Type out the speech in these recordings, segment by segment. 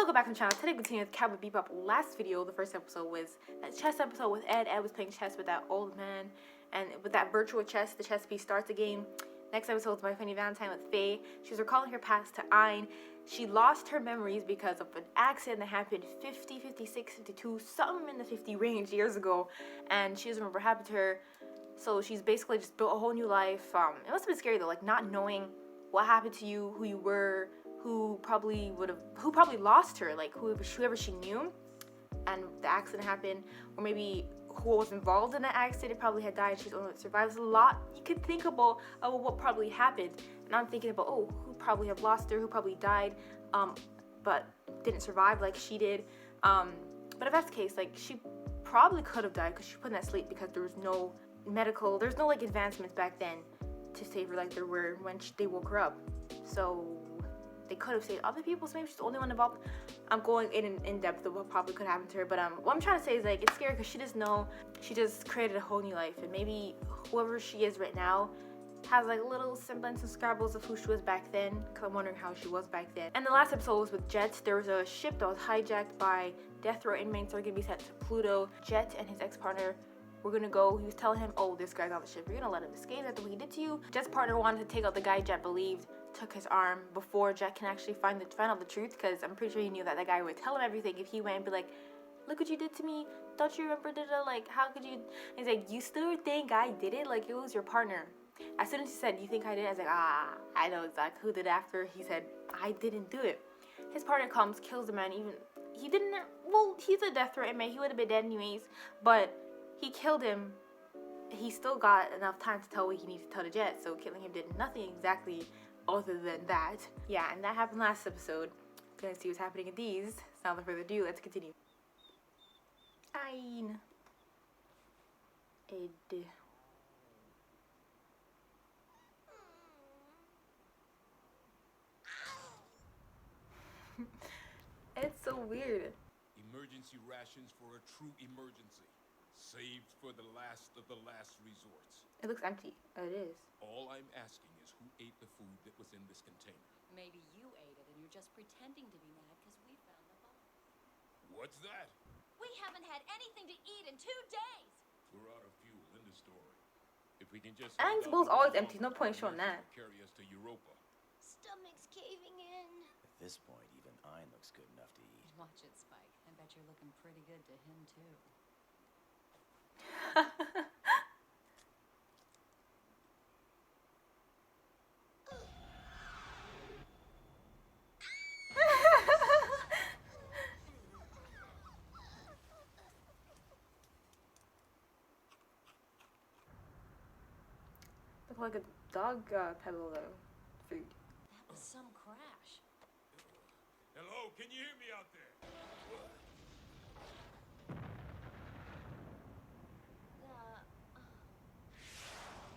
Welcome back to the channel. Today we continue with Cowboy Bebop. Last video, the first episode was that chess episode with Ed. Ed was playing chess with that old man, and with that virtual chess, the chess piece starts the game. Next episode is My Funny Valentine with Faye. She's recalling her past to Ein. She lost her memories because of an accident that happened 50, 56, 52, something in the 50 range years ago, and she doesn't remember what happened to her. So she's basically just built a whole new life. It must have been scary though, like not knowing what happened to you, who you were, who probably lost her, like whoever she knew, and the accident happened, or maybe who was involved in that accident probably had died. She's the only one that survived. There's a lot you could think about what probably happened, and I'm thinking about who probably have lost her, who probably died, but didn't survive like she did. But if that's the case, like she probably could have died because she put in that sleep because there was no there's no like advancements back then to save her like there were when they woke her up. So they could have saved other people, so maybe she's the only one involved. I'm going in depth of what probably could happen to her, but what I'm trying to say is like it's scary because she doesn't know. She just created a whole new life, and maybe whoever she is right now has like little semblance and scrabbles of who she was back then, because I'm wondering how she was back then. And the last episode was with Jet. There was a ship that was hijacked by death row inmates that were gonna be sent to Pluto. Jet and his ex-partner were gonna go. He was telling him, oh, this guy's on the ship, you're gonna let him escape after what he did to you. Jet's partner wanted to take out the guy Jet believed took his arm before Jet can actually find out the truth, because I'm pretty sure he knew that guy would tell him everything if he went and be like, look what you did to me, don't you remember, like how could you? And he's like, you still think I did it? Like it was your partner. As soon as he said, you think I did it? I was like, I know exactly who did it. After he said, I didn't do it. His partner comes, kills the man. He didn't, well, he's a death threat inmate, he would have been dead anyways, but he killed him. He still got enough time to tell what he needed to tell the Jet, so killing him did nothing exactly other than that. Yeah, and that happened last episode. Gonna see what's happening in these. So without further ado, let's continue. Ein. Ed. It's so weird. Emergency rations for a true emergency. Saved for the last of the last resorts. It looks empty. Oh, it is. All I'm asking is who ate the food that was in this container. Maybe you ate it and you're just pretending to be mad because we found the bomb. What's that? We haven't had anything to eat in 2 days. We're out of fuel in the story. If we can just... Ein's bowl's always empty. No point showing that. Carry us to Europa. Stomach's caving in. At this point, even Ein looks good enough to eat. Watch it, Spike. I bet you're looking pretty good to him, too. Look like a dog pedal though. Food. That was some crash. Hello, can you hear me out there?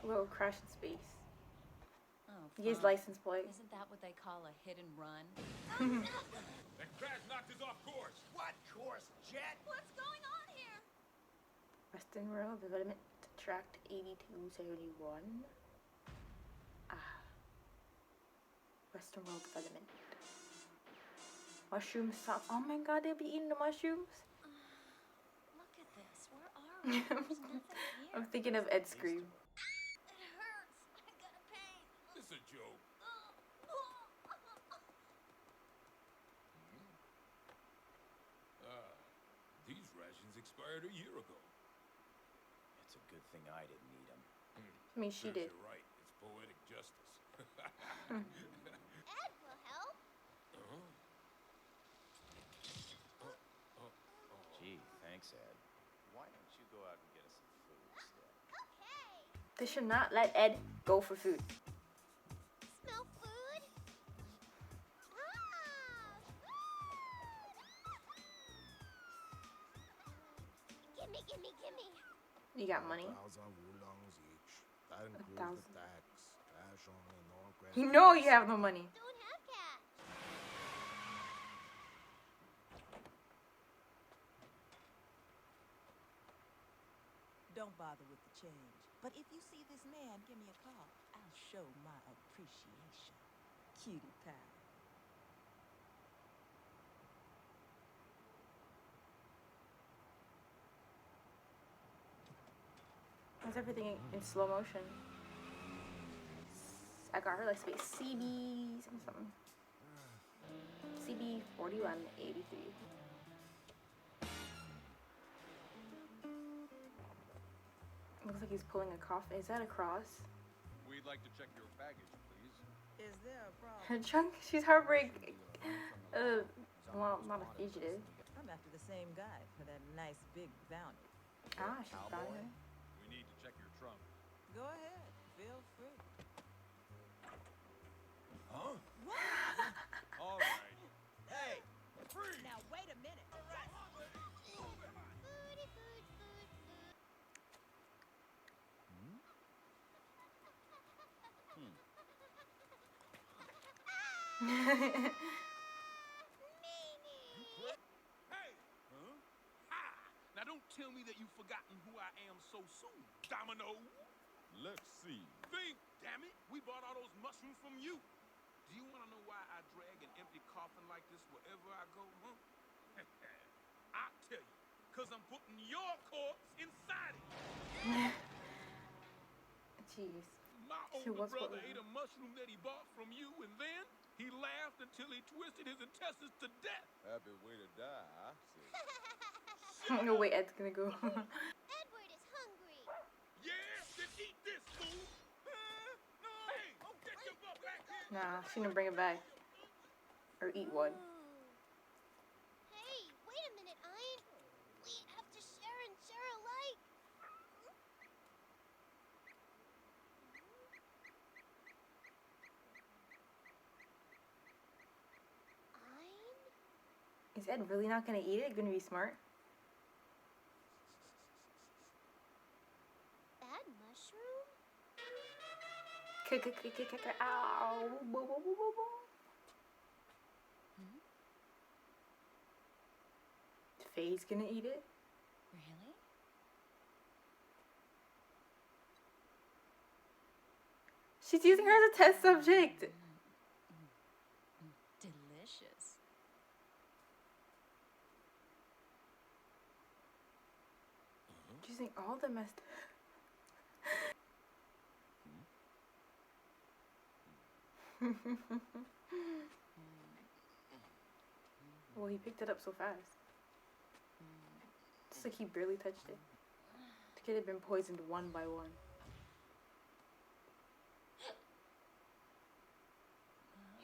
Little crash in space. Oh, His license plate. Isn't that what they call a hit and run? That crash knocked us off course. What course, Jet? What's going on here? Western World Development Tract 8271. Western World Development. Mushroom sauce. Oh my god, they'll be eating the mushrooms. Look at this. Where are we? There's nothing here. I'm thinking of Ed Scream. It hurts. I got a pain. This is a joke. These rations expired a year ago. It's a good thing I didn't eat them. I mean, she did. You're right. It's poetic justice. Ed will help. Gee, thanks, Ed. Why don't you go out and get us some food instead? Okay. They should not let Ed go for food. Smell food? Gimme, gimme, gimme. You got money. 1,000 wulongs each. That includes the tax. Cash only, no credit. You know you have no money. Don't have cash. Don't bother with the change. But if you see this man, give me a call. I'll show my appreciation. Cutie pie. What's everything in slow motion? I got her like space CB something. CB 4183. Looks like he's pulling a coffin. Is that a cross? We'd like to check your baggage, please. Is there a Her problem? trunk. She's heartbreak. Well, not a fugitive. I'm after the same guy for that nice big bounty. Ah, she's found her. We need to check your trunk. Go ahead. Feel free. Huh? All right. Hey! Free! Now wait a minute. Hey! Huh? Ha! Now don't tell me that you've forgotten who I am so soon, Domino. Let's see. Think, damn it! We bought all those mushrooms from you. Do you want to know why I drag an empty coffin like this wherever I go, huh? I'll tell you. Because I'm putting your corpse inside it. Jeez. My So older what's what brother we- ate a mushroom that he bought from you, and then he laughed until he twisted his intestines to death. Happy way to die, I say. No, wait, Ed's gonna go. Edward is hungry. Yeah, then eat this, fool. No. Hey, get your butt back here. Nah, she didn't bring it back. Or eat one. Ooh. Hey, wait a minute, Ian. We have to share and share alike. Ian? Is Ed really not gonna eat it? Gonna be smart? That mushroom? Ow! Boo, boo, boo, boo, boo. Faye's gonna eat it? Really? She's using her as a test subject! Delicious. She's using all the messed. Well, he picked it up so fast. It's like he barely touched it. The kid had been poisoned one by one.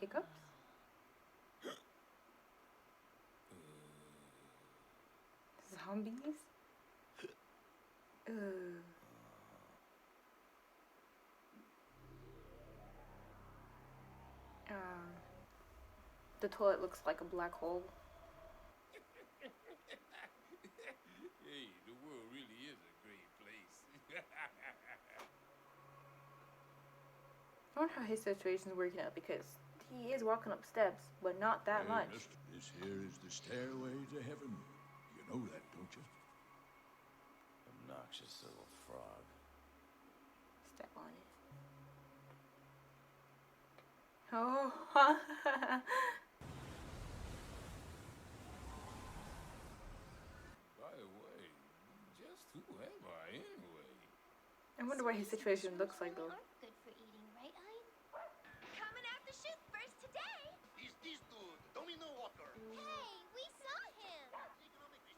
Hiccups? Zombies? Ugh. The toilet looks like a black hole. Hey, the world really is a great place. I wonder how his situation's working out because he is walking up steps, but not that much. Mister, this here is the stairway to heaven. You know that, don't you? Obnoxious little frog. Step on it. Oh. By the way, just who am I anyway? I wonder what his situation looks like though. Aren't good for eating, right, Ian? Coming out the chute first today. Is this dude Domino Walker? Hey, we saw him.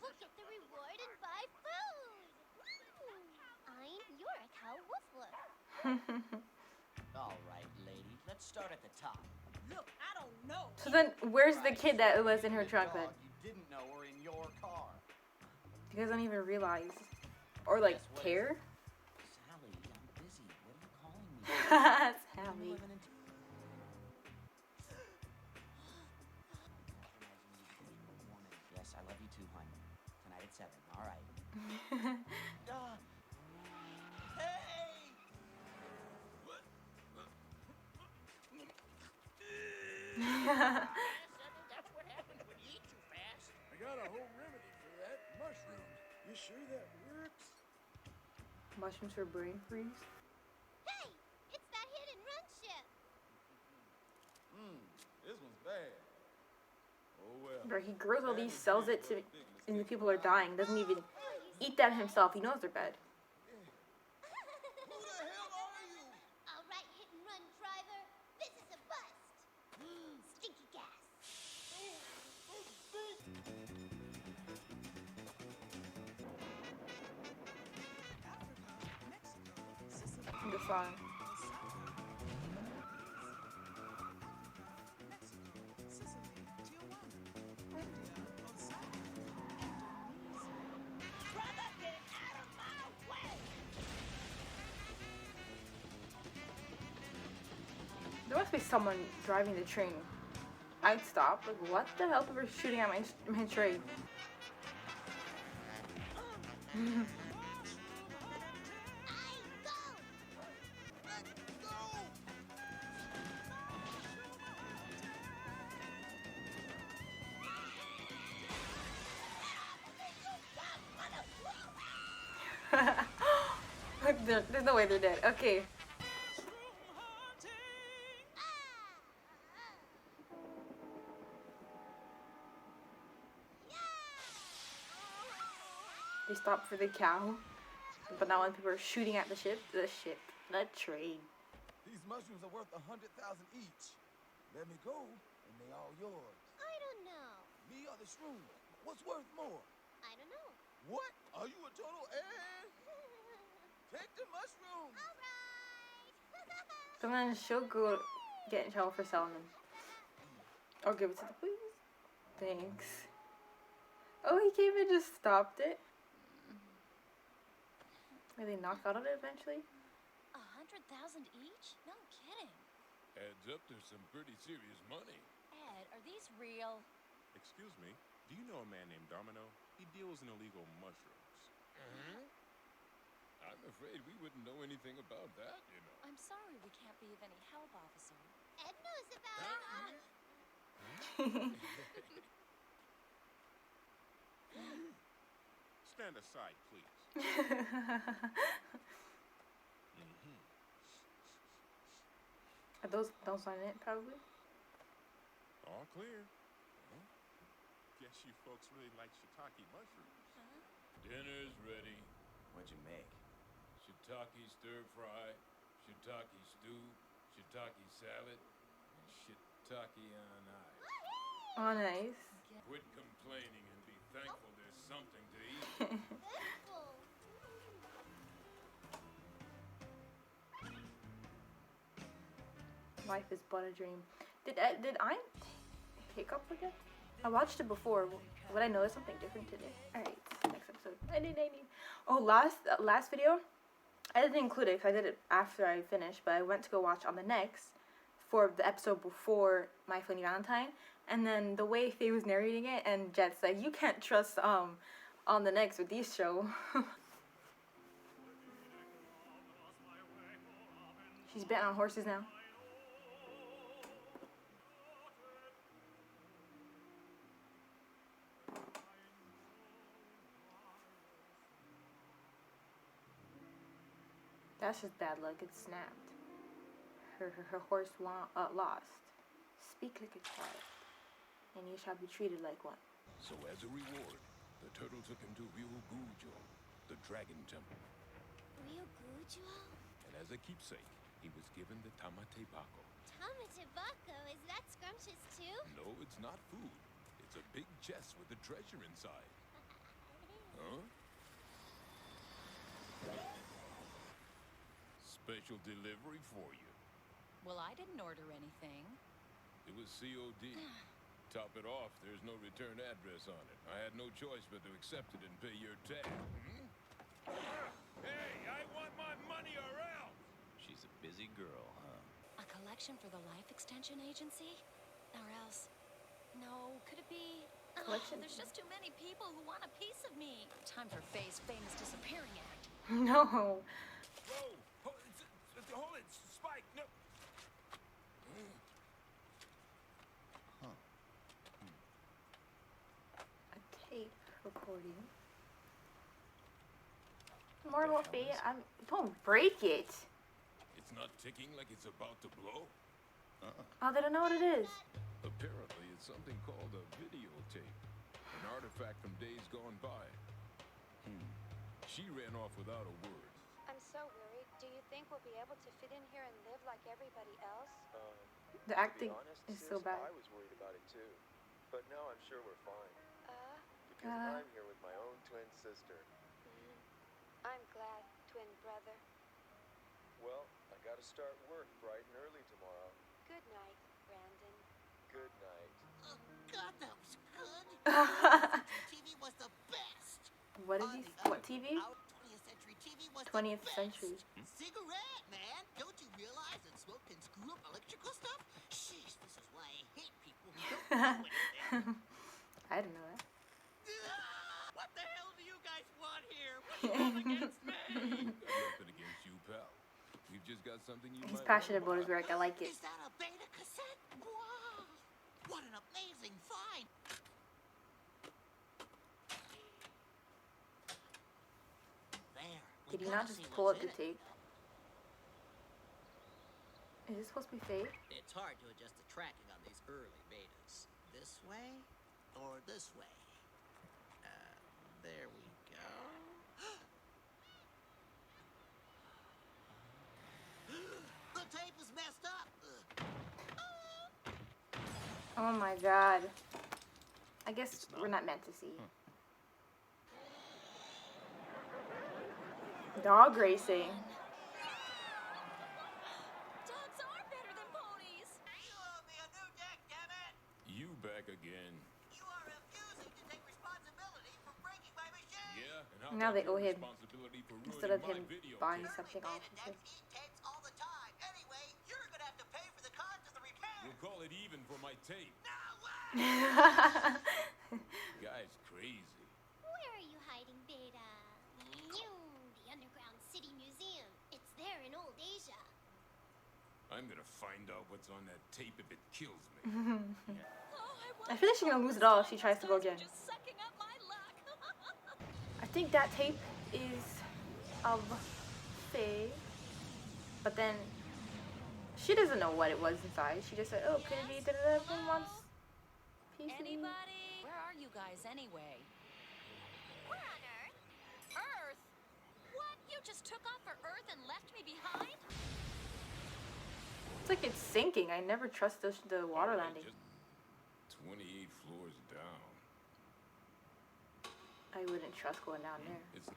We'll get the reward and buy food. Ian, you're a cow woofler. All right, lady. Let's start at the top. Look, I don't know. So then, where's the kid that was in her The trunk then? dog you didn't know were in your car. You guys don't even realize. Or like, Guess what? care? Sally, I'm busy. What are you calling me? That's I'm Hammy. living in- Yes, I love you too, hon. Tonight at 7. All right. Hey! That's what happens when you eat too fast. I got a whole remedy for that. Mushrooms. You sure that works? Mushrooms for brain freeze? Hey, it's that hit and run ship. This one's bad. Oh well. Bro, he grows all these, sells it to, and the people are dying. Doesn't even eat them himself. He knows they're bad. song. There must be someone driving the train. I'd stop. Like, what the hell? People are shooting at my train. There's no way they're dead. Okay. They stopped for the cow, but now when people are shooting at the train. These mushrooms are worth 100,000 each. Let me go, and they all yours. I don't know. Me or the shrooms? What's worth more? I don't know. What? Are you a total ass? Take the mushrooms. All right. So then she'll go get in trouble for selling them. Or give it to the police. Thanks. Oh, he came and just stopped it. Were they knocked out of it eventually? 100,000 each? No kidding. Adds up to some pretty serious money. Ed, are these real? Excuse me, do you know a man named Domino? He deals in illegal mushrooms. I'm afraid we wouldn't know anything about that, you know. I'm sorry we can't be of any help, officer. Ed knows about it. Stand aside, please. Are those on it, probably? All clear. Guess you folks really like shiitake mushrooms. Dinner's ready. What'd you make? Shiitake stir fry, shiitake stew, shiitake salad, and shiitake on ice. Oh, nice. Quit complaining and be thankful there's something to eat. Thankful. Life is but a dream. Did I hiccup again? I watched it before. Would I notice something different today? Alright, next episode. Oh, last video, I didn't include it because I did it after I finished, but I went to go watch on the next for the episode before My Funny Valentine, and then the way Faye was narrating it, and Jet's like, you can't trust on the next with these show. She's betting on horses now. That's just bad luck. It snapped. Her horse lost. Speak like a child, and you shall be treated like one. So as a reward, the turtle took him to Ryugujo, the dragon temple. Ryugujo? And as a keepsake, he was given the tamate bako. Tamate bako? Is that scrumptious too? No, it's not food. It's a big chest with a treasure inside. Huh? Special delivery for you. Well, I didn't order anything. It was COD. Top it off, there's no return address on it. I had no choice but to accept it and pay your tab. Hey, I want my money or else! She's a busy girl, huh? A collection for the Life Extension Agency? Or else... No, could it be... Collection? There's just too many people who want a piece of me. Time for Faye's famous disappearing act. No. Whoa! Hold it! Spike! No! A tape recording. More about Faye. Don't break it. It's not ticking like it's about to blow? Oh, they don't know what it is. Apparently, it's something called a videotape. An artifact from days gone by. She ran off without a word. I'm so worried. Do you think we'll be able to fit in here and live like everybody else? The acting is so bad. I was worried about it too. But now I'm sure we're fine. Because I'm here with my own twin sister. I'm glad, twin brother. Well, gotta start work bright and early tomorrow. Good night, Brandon. Good night. Oh, God, that was good. TV was the best. What is he? What TV? 20th century TV was 20th the best. century. Cigarette, man. Don't you realize that smoke can screw up electrical stuff? Sheesh, this is why I hate people who don't know anything. I didn't know that. What the hell do you guys want here? What do you have against me? Nothing against you, pal. We've just got something you He's might passionate about want his work. I like it. Is that a beta cassette? Wow! What an amazing find! There. Did he not just pull up the tape? Is this supposed to be Faye? It's hard to adjust the tracking on these early betas. This way or this way? There we go. The tape is messed up. Oh my god. I guess we're not meant to see. Dog racing. Dogs are better than ponies. You owe me a new deck, damn it! You back again. You are refusing to take responsibility for breaking my machine. Yeah, and how Now about they owe your him responsibility for instead ruining of him my video buying tape? something off Early of beta him. decks eat tapes all the time. Anyway, you're gonna have to pay for the cost of the repair. We'll call it even for my tape. No way! Guy's crazy. Where are you hiding, Beta? The underground city museum. It's there in old Asia. I'm gonna find out what's on that tape if it kills me. I feel like she's gonna lose it all if she tries to go again. Just sucking up my luck. I think that tape is of Faye, but then she doesn't know what it was inside. She just said, "Oh, could it be that everyone wants piece of me?" Anybody? Where are you guys anyway? We're on Earth. Earth? What? You just took off for Earth and left me behind? It's like it's sinking. I never trust the water Alright, landing. just 28 floors down. I wouldn't trust going down there. It's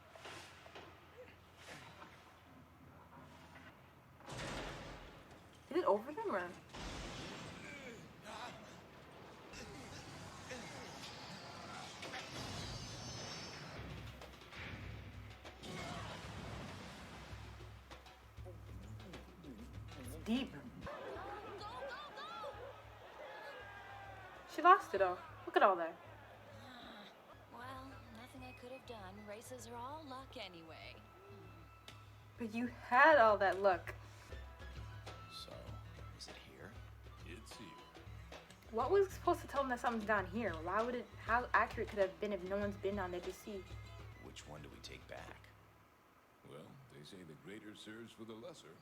Is it over them or? It's deep. Go, go, go! She lost it all. Look at all that. Well, nothing I could have done. Races are all luck anyway. But you had all that luck. So, is it here? it's here. What was supposed to tell them that something's down here? Why would it? How accurate could it have been if no one's been down there to see? Which one do we take back? Well, they say the greater serves for the lesser.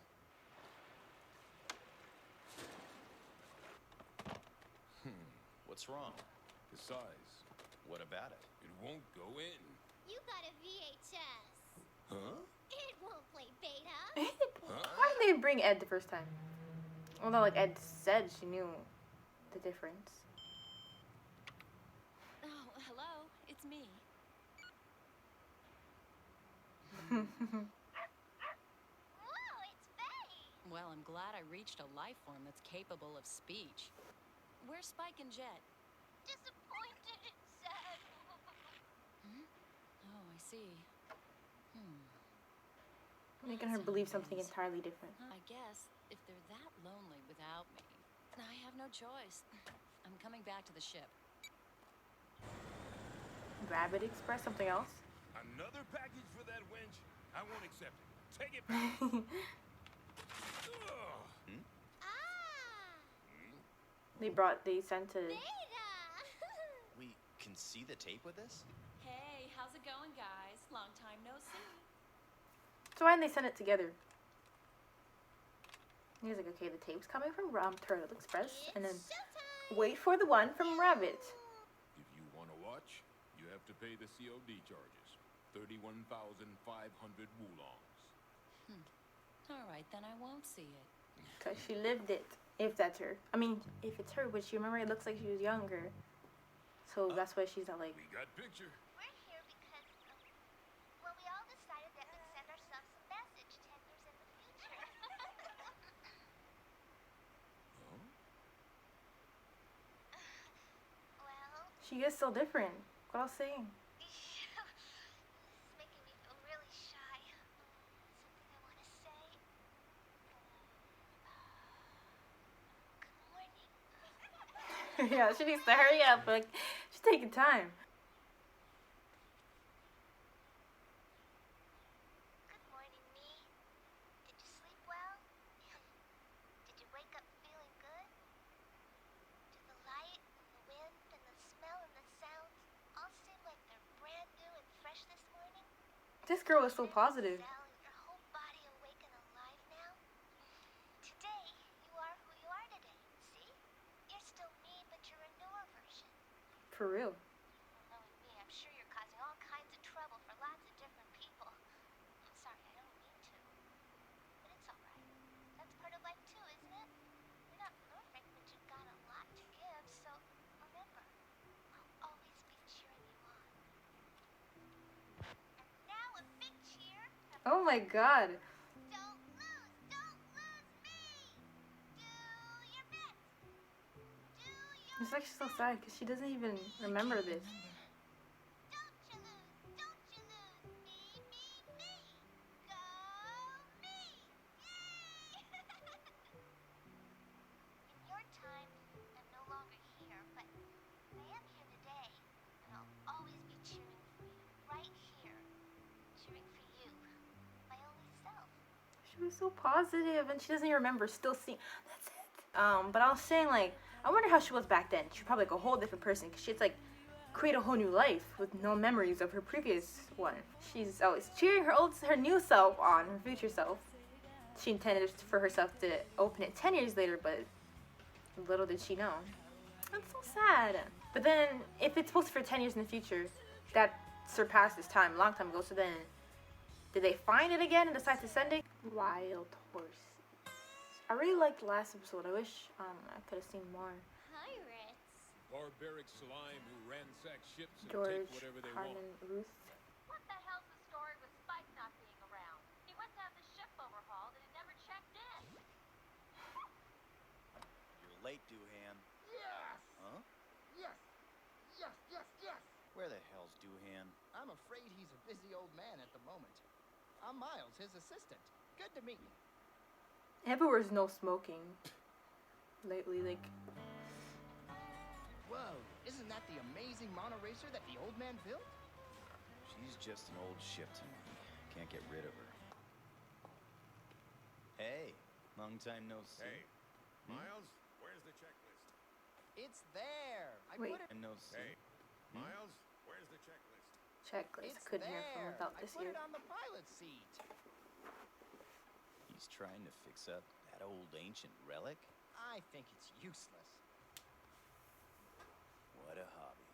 What's wrong? The size. What about it? It won't go in. You got a VHS. Huh? It won't play Beta. Why didn't they bring Ed the first time? Although, like Ed said, she knew the difference. Oh, hello. It's me. Whoa, it's Faye. Well, I'm glad I reached a life form that's capable of speech. Where's Spike and Jet? Disappointed and sad. Oh, I see. Making her believe something entirely different. I guess if they're that lonely without me, I have no choice. I'm coming back to the ship. Rabbit Express, something else? Another package for that wench? I won't accept it. Take it back. Ugh. They sent a. Beta. We can see the tape with this? Hey, how's it going, guys? Long time no see. So why didn't they send it together? He was like, okay, the tape's coming from Turtle Express, and then wait for the one from Rabbit. If you want to watch, you have to pay the COD charges. 31,500 wulongs. All right, then I won't see it. Because she lived it. If that's her. I mean, if it's her, but you remember it looks like she was younger. So that's why she's not like. We got picture. We're here because, well, we all decided that we'd send ourselves a message 10 years in the future. She is so different. What I was saying. This is making me feel really shy. Something I want to say. Good morning. Yeah, she needs to hurry up. Like, she's taking time. Good morning, me. Did you sleep well? Did you wake up feeling good? Do the light and the wind and the smell and the sounds all seem like they're brand new and fresh this morning? This girl is so positive. Sal, is your whole body awake and alive now? Today, you are who you are today. See? You're still me, but you're a newer version. For real. Well, knowing me, I'm sure you're causing all kinds of trouble for lots of different people. I'm sorry, I don't mean to. But it's alright. That's part of life too, isn't it? You're not perfect, but you've got a lot to give, so remember, I'll always be cheering you on. And now a big cheer. Oh my god. Don't lose me! Do your best! Do your It's actually so sad because she doesn't even remember this. Don't you lose! Don't you lose! Me! Go me! Yay! In your time, I'm no longer here, but I am here today, and I'll always be cheering for you, right here. Cheering for you, my only self. She was so positive and she doesn't even remember still seeing. That's it. But I was saying, like, I wonder how she was back then. She's probably like a whole different person because she's like create a whole new life with no memories of her previous one. She's always cheering her new self on, her future self. She intended for herself to open it 10 years later, but little did she know. That's so sad. But then, if it's supposed to be for 10 years in the future, that surpasses time a long time ago. So then, did they find it again and decide to send it? Wild horse. I really liked the last episode. I wish I could have seen more. Pirates. Barbaric slime who ransack ships and George, take whatever they want. Harmon, Ruth. What the hell's the story with Spike not being around? He went to have the ship overhauled and he never checked in. You're late, Doohan. Yes! Huh? Yes! Where the hell's Doohan? I'm afraid he's a busy old man at the moment. I'm Miles, his assistant. Good to meet you. Everywhere's no smoking lately, like. Whoa, isn't that the amazing monoracer that the old man built? She's just an old ship to me. Can't get rid of her. Hey, long time no see. Hey, Miles, where's the checklist? It's there. I Wait. put it. And no see. Hey, Miles, where's the checklist? Checklist. It's Couldn't hear from there. without I this put ear. it on the pilot seat. He's trying to fix up that old ancient relic? I think it's useless. What a hobby.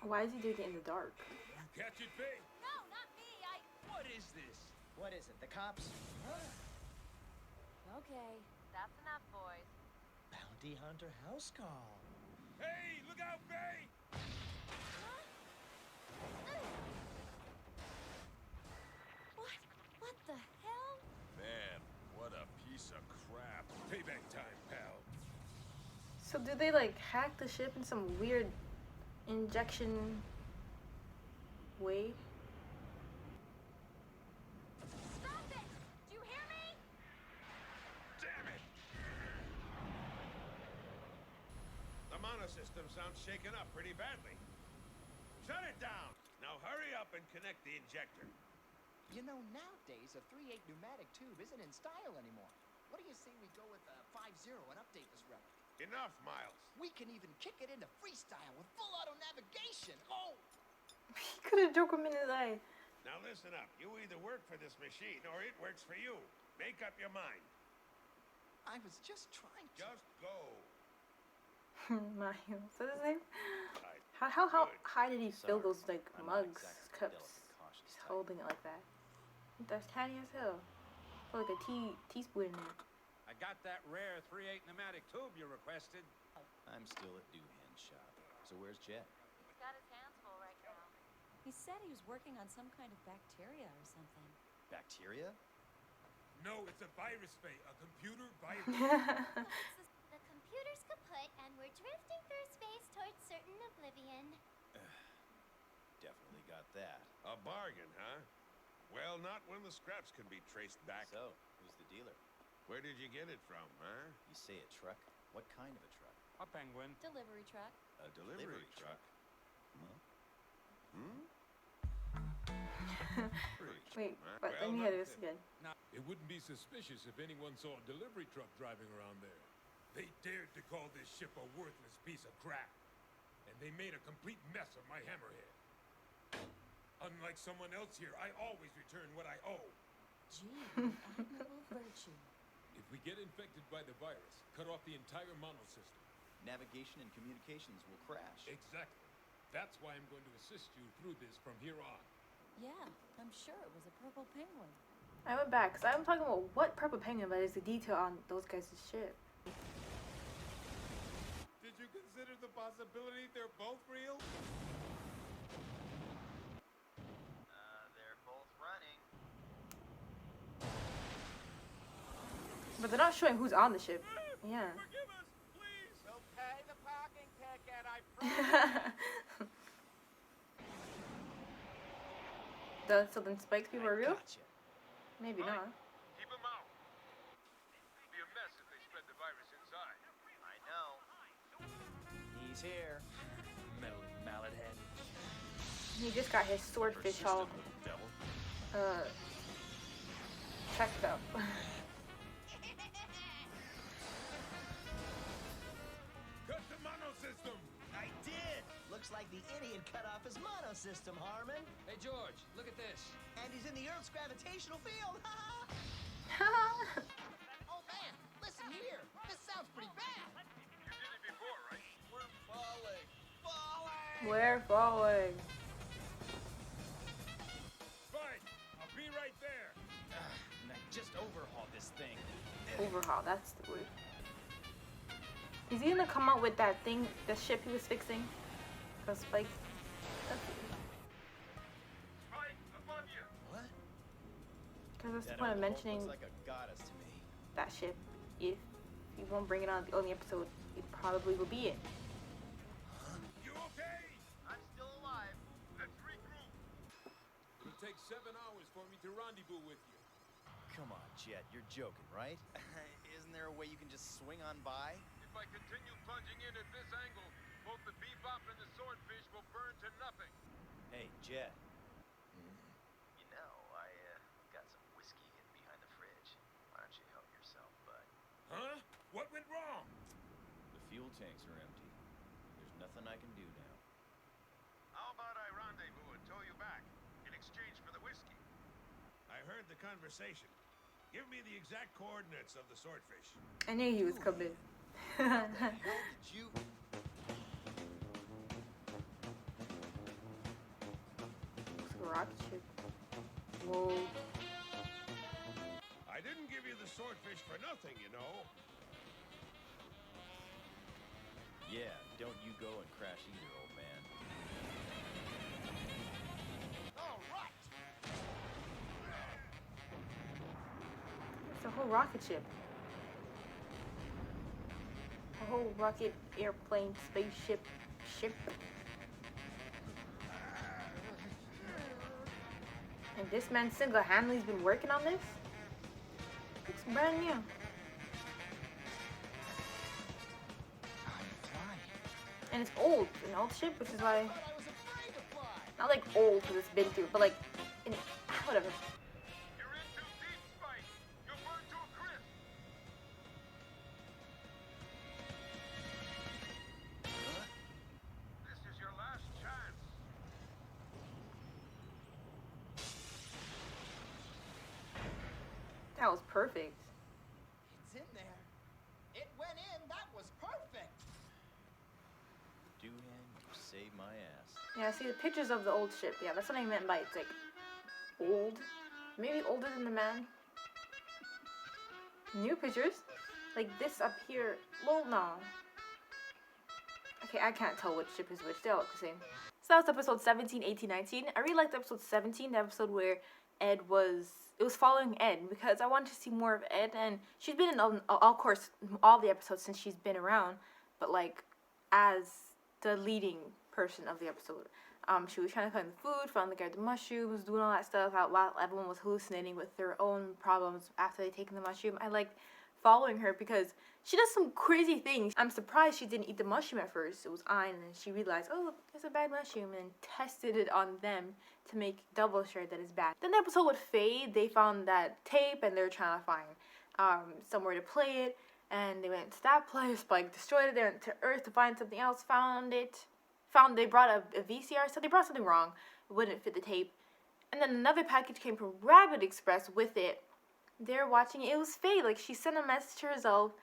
Why is he doing it in the dark? You catch it, Faye? No, not me. What is this? What is it? The cops? Okay, that's enough, boys. Bounty hunter house call. Hey, look out, Faye! What the hell? Man, what a piece of crap. Payback time, pal. So do they like hack the ship in some weird injection way? Stop it! Do you hear me? Damn it! The monosystem sounds shaken up pretty badly. Shut it down! Now hurry up and connect the injector. You know, nowadays a 3/8 pneumatic tube isn't in style anymore. What do you say we go with a 5.0 and update this relic? Enough, Miles. We can even kick it into freestyle with full auto navigation. Oh! He could have broke him in his eye. Now listen up. You either work for this machine or it works for you. Make up your mind. I was just trying to. Just go. Miles, is that his name? Right. How Good. high did he fill Sorry, those like I'm not mugs, exactly the cups? delicate, cautious He's type. holding it like that. That's tiny as hell. Put like a teaspoon in there. I got that rare 3/8 pneumatic tube you requested. I'm still at Doohan's shop. So where's Jet? He's got his hands full right now. He said he was working on some kind of bacteria or something. Bacteria? No, it's a virus, Faye. A computer virus. The computer's kaput and we're drifting through space towards certain oblivion. Definitely got that. A bargain, huh? Well, not when the scraps can be traced back. So, who's the dealer? Where did you get it from, huh? You say a truck? What kind of a truck? A penguin. Delivery truck. A delivery truck. Wait, but let me hear this again. It wouldn't be suspicious if anyone saw a delivery truck driving around there. They dared to call this ship a worthless piece of crap. And they made a complete mess of my hammerhead. Unlike someone else here, I always return what I owe. Gee, admirable virtue. If we get infected by the virus, cut off the entire monosystem. Navigation and communications will crash. Exactly. That's why I'm going to assist you through this from here on. Yeah, I'm sure it was a purple penguin. I went back, because I'm talking about what purple penguin, but there's a detail on those guys' ship. Did you consider the possibility they're both real? They're both running. But they're not showing who's on the ship. Yeah. Forgive us, please. We'll pay the parking ticket, I promise. So then Spike's people are real? Gotcha. Maybe not. Keep them out. It'd be a mess if they spread the virus inside. I know. He's here. Meddling mallet head. He just got his swordfish all Devil. checked up. Cut the monosystem. I did! Looks like the idiot cut off his monosystem, Harmon. Hey, George, look at this. And he's in the Earth's gravitational field. Oh, man, listen here. This sounds pretty bad. You did it before, right? We're falling. Falling! We're falling. Fine, I'll be right there. Just overhaul this thing. Overhaul, that's the word. Is he gonna come out with that thing, the ship he was fixing? Cause Spike. Right above you. What? Cause that's the That point of overhaul mentioning looks like a goddess to me. that ship. If you won't bring it on the only episode, it probably will be it. You okay? I'm still alive. Let's regroup. It'll take 7 hours for me to rendezvous with you. Come on, Jet, you're joking, right? Isn't there a way you can just swing on by? If I continue plunging in at this angle, both the bebop and the swordfish will burn to nothing. Hey, Jet. You know, I got some whiskey hidden behind the fridge. Why don't you help yourself, bud? Huh? What went wrong? The fuel tanks are empty. There's nothing I can do now. How about I rendezvous and tow you back in exchange for the whiskey? I heard the conversation. Give me the exact coordinates of the swordfish. I knew he was coming. How the hell did you... It's a rocket ship. Whoa. I didn't give you the swordfish for nothing, you know. Yeah, don't you go and crash either, old man. All right! It's a whole rocket ship. A whole rocket, airplane, spaceship, ship. And this man single-handedly has been working on this? Looks brand new. And it's old, an old ship, which is why... Not like old because it's been through, but like... whatever. You're in too deep, Spike. You'll burn to a crisp. This is your last chance. That was perfect. It's in there. It went in. That was perfect. Doohan, you saved my ass. Yeah, see the pictures of the old ship. Yeah, that's what I meant by it's like old. Maybe older than the man. New pictures? Like this up here. Well, no. Okay, I can't tell which ship is which. They all look the same. So that was episode 17, 18, 19. I really liked episode 17, the episode where Ed was... It was following Ed because I wanted to see more of Ed, and she's been in, of course, all the episodes since she's been around, but like, as the leading person of the episode. She was trying to find the food, found the guy with the mushrooms, doing all that stuff while everyone was hallucinating with their own problems after they taken the mushroom. I liked following her because she does some crazy things. I'm surprised she didn't eat the mushroom at first. It was Ein, and then she realized, oh, it's a bad mushroom, and tested it on them to make double sure that it's bad. Then the episode with Faye, they found that tape, and they were trying to find somewhere to play it, and they went to that place, Spike destroyed it, they went to Earth to find something else, they brought a VCR, so they brought something wrong, it wouldn't fit the tape, and then another package came from Rabbit Express with it. They're watching it. It was Faye. Like, she sent a message to herself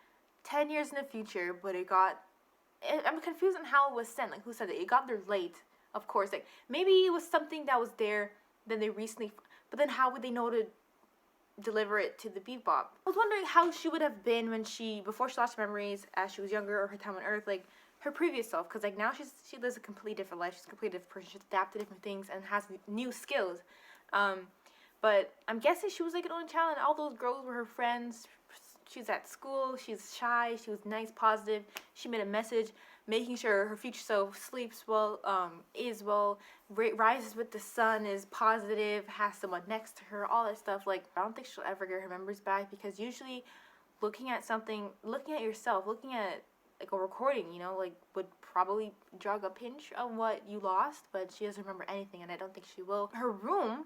10 years in the future, but I'm confused on how it was sent. Like, who sent it? It got there late, of course. Like, maybe it was something that was there, then they recently, but then how would they know to deliver it to the Bebop? I was wondering how she would have been before she lost her memories, as she was younger, or her time on Earth, like, her previous self, because, like, now she lives a completely different life. She's a completely different person. She's adapted to different things and has new skills. But I'm guessing she was like an only child, and all those girls were her friends. She was at school, she's shy, she was nice, positive. She made a message making sure her future self sleeps well, is well, rises with the sun, is positive, has someone next to her, all that stuff. Like, I don't think she'll ever get her memories back, because usually looking at yourself, looking at like a recording, you know, like, would probably drag a pinch of what you lost, but she doesn't remember anything, and I don't think she will. Her room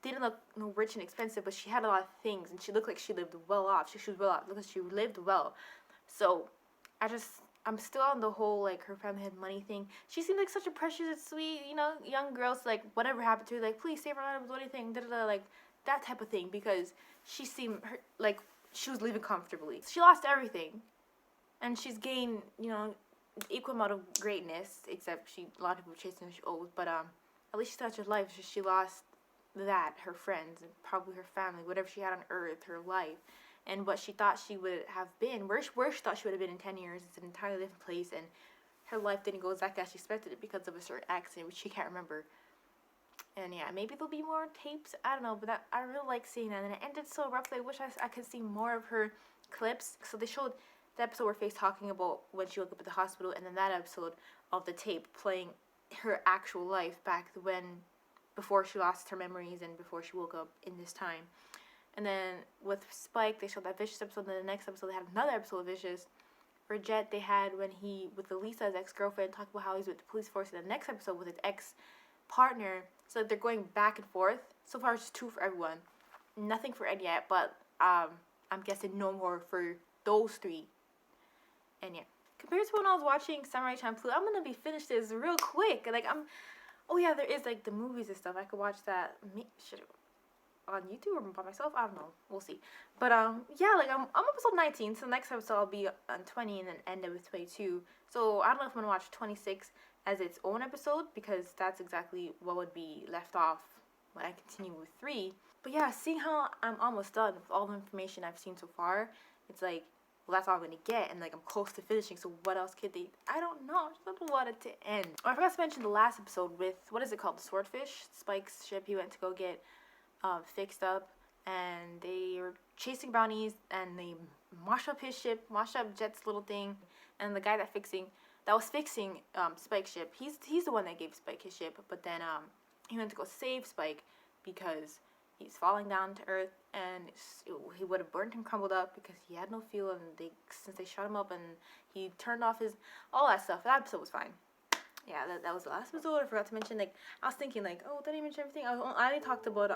didn't look rich and expensive, but she had a lot of things, and she looked like she lived well off. She was well off because she lived well. So I'm still on the whole, like, her family had money thing. She seemed like such a precious and sweet, you know, young girl. So, like, whatever happened to her, like, please save her items, do anything, like, that type of thing, because she seemed like she was living comfortably. She lost everything, and she's gained, you know, equal amount of greatness, except a lot of people chasing her old, but at least she touched her life. She lost that, her friends, and probably her family, whatever she had on Earth, her life, and what she thought she would have been, where she thought she would have been in 10 years, is an entirely different place, and her life didn't go exactly as she expected it because of a certain accident, which she can't remember. And yeah, maybe there'll be more tapes, I don't know, but I really like seeing that, and it ended so abruptly. I wish I could see more of her clips. So they showed the episode where Faye's talking about when she woke up at the hospital, and then that episode of the tape playing her actual life back before she lost her memories and before she woke up in this time. And then with Spike, they showed that Vicious episode. Then the next episode, they had another episode of Vicious. For Jet, they had when he, with Elisa, his ex-girlfriend, talked about how he's with the police force. And the next episode with his ex-partner. So they're going back and forth. So far, it's just 2 for everyone. Nothing for Ed yet, but I'm guessing no more for those 3. And yeah. Compared to when I was watching Samurai Champloo, I'm going to be finished this real quick. Like, oh yeah, there is like the movies and stuff. I could watch that on YouTube or by myself. I don't know. We'll see. But yeah, like I'm episode 19. So the next episode I'll be on 20 and then end it with 22. So I don't know if I'm gonna watch 26 as its own episode, because that's exactly what would be left off when I continue with 3. But yeah, seeing how I'm almost done with all the information I've seen so far, it's like, well, that's all I'm going to get, and, like, I'm close to finishing, so what else could they... I don't know, I just want it to end. Oh, I forgot to mention the last episode with, what is it called, the Swordfish? Spike's ship, he went to go get fixed up, and they were chasing brownies, and they mashed up his ship, mashed up Jet's little thing, and the guy that was fixing Spike's ship, he's the one that gave Spike his ship, but then he went to go save Spike, because he's falling down to Earth, and he would have burnt and crumbled up because he had no fuel, and since they shot him up, and he turned off all that stuff. That episode was fine. Yeah, that was the last episode. I forgot to mention, like, I was thinking, like, oh, did I mention everything? I only talked about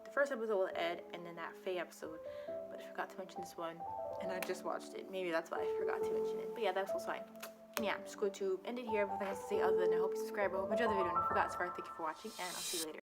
the first episode with Ed, and then that Faye episode, but I forgot to mention this one, and I just watched it. Maybe that's why I forgot to mention it. But yeah, that was fine. And yeah, I'm just going to end it here. Everything has to say other than I hope you subscribe. I hope you enjoyed the video, and if you forgot, sorry. Thank you for watching, and I'll see you later.